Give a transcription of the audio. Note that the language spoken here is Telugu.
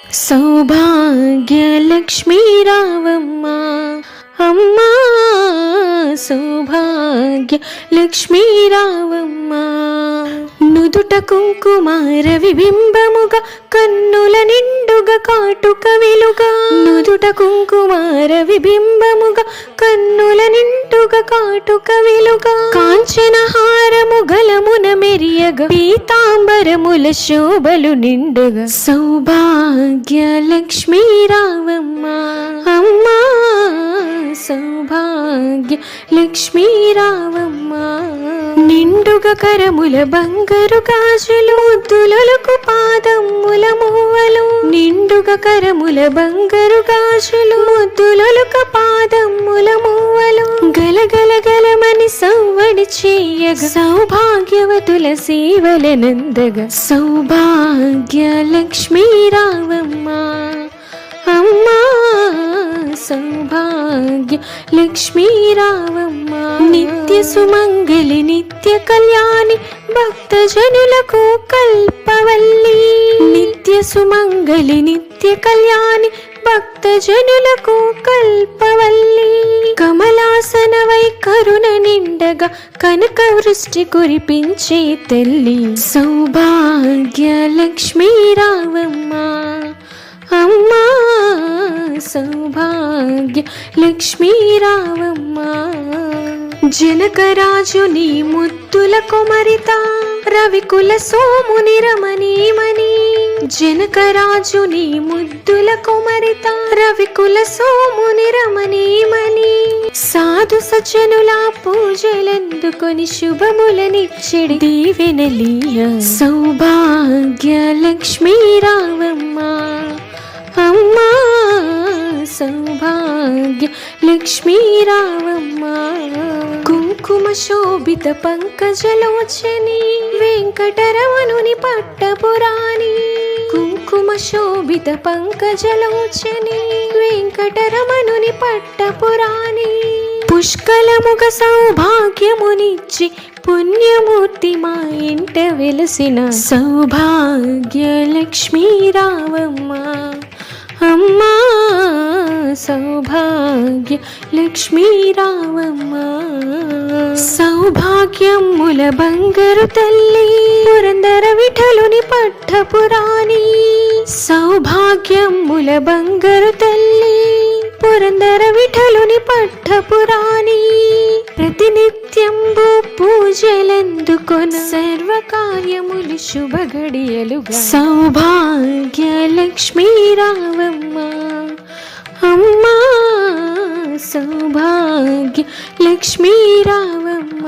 సౌభాగ్యలక్ష్మీ రావమ్మ అమ్మా, సౌభాగ్య లక్ష్మీ రావమ్మ. నుదుట కుంకుమార విబింబముగా కన్నుల నిండుగా కాటుక వెలుగా, నుదుట కుంకుమార విబింబముగా కన్నుల నిండుగా కాటుక వెలుగా, కాంచన హారము గలమున మెరియగా పీతాంబరముల శోభలు నిండుగా. సౌభాగ్య లక్ష్మీ రావమ్మ అమ్మా, సౌభాగ్య లక్ష్మీ రావమ్మ. నిండుగా కరముల బంగారు గాజులు ముద్దులకు పాదముల మువ్వలు, నిండుగా కరముల బంగారు గాజులు ముద్దులకు పాదముల మువ్వలు, గలగల గలమని సవ్వడి చేయగా సౌభాగ్యవతుల సేవలనందగా. సౌభాగ్య లక్ష్మీ రావమ్మ అమ్మా, సౌభాగ్య లక్ష్మీ రావమ్మ. నిత్య సుమంగళి నిత్య కళ్యాణి భక్తజనులకు కల్పవల్లి, నిత్య సుమంగళి నిత్య కళ్యాణి భక్తజనులకు కల్పవల్లి. కమలాసనవై కరుణ నిండగా కనక వృష్టి కురిపించే తల్లి. సౌభాగ్య లక్ష్మీ రావమ్మ అమ్మా, సౌభాగ్య లక్ష్మీ రావమ్మ. జనకరాజు నీ ముద్దుల కొమరిత రవికుల సోముని రమణీమణి, జనకరాజు నీ ముద్దుల కొమరిత రవికుల సోముని రమణీమణి. సాధు సజ్జనుల పూజలందుకొని శుభములనిచ్చెడి దీవెనలీయ. సౌభాగ్య లక్ష్మీ రావమ్మ అమ్మా, సౌభాగ్య లక్ష్మీ రావమ్మ. కుంకుమ శోభిత పంకజలోచని వెంకటరమణుని పట్టపురాణి, కుంకుమ శోభిత పంకజలోచని వెంకటరమణుని పట్టపురాణి. పుష్కలముగ సౌభాగ్యమునిచ్చి పుణ్యమూర్తి మా ఇంట వెలసిన. సౌభాగ్య లక్ష్మీ రావమ్మ అమ్మా, సౌభాగ్య లక్ష్మీ రావమ్మ. సౌభాగ్యముల బంగారు తల్లి పురందర విఠలుని పట్టపురాణి, సౌభాగ్యముల బంగారు తల్లి పురందర విఠలుని పట్టపురాణి. ప్రతినిత్యంబు పూజలందుకొన సర్వకార్యములు శుభగడియలుగా. సౌభాగ్య లక్ష్మీ రావమ్మ అమ్మా, సౌభాగ్య లక్ష్మీ రావమ్మ.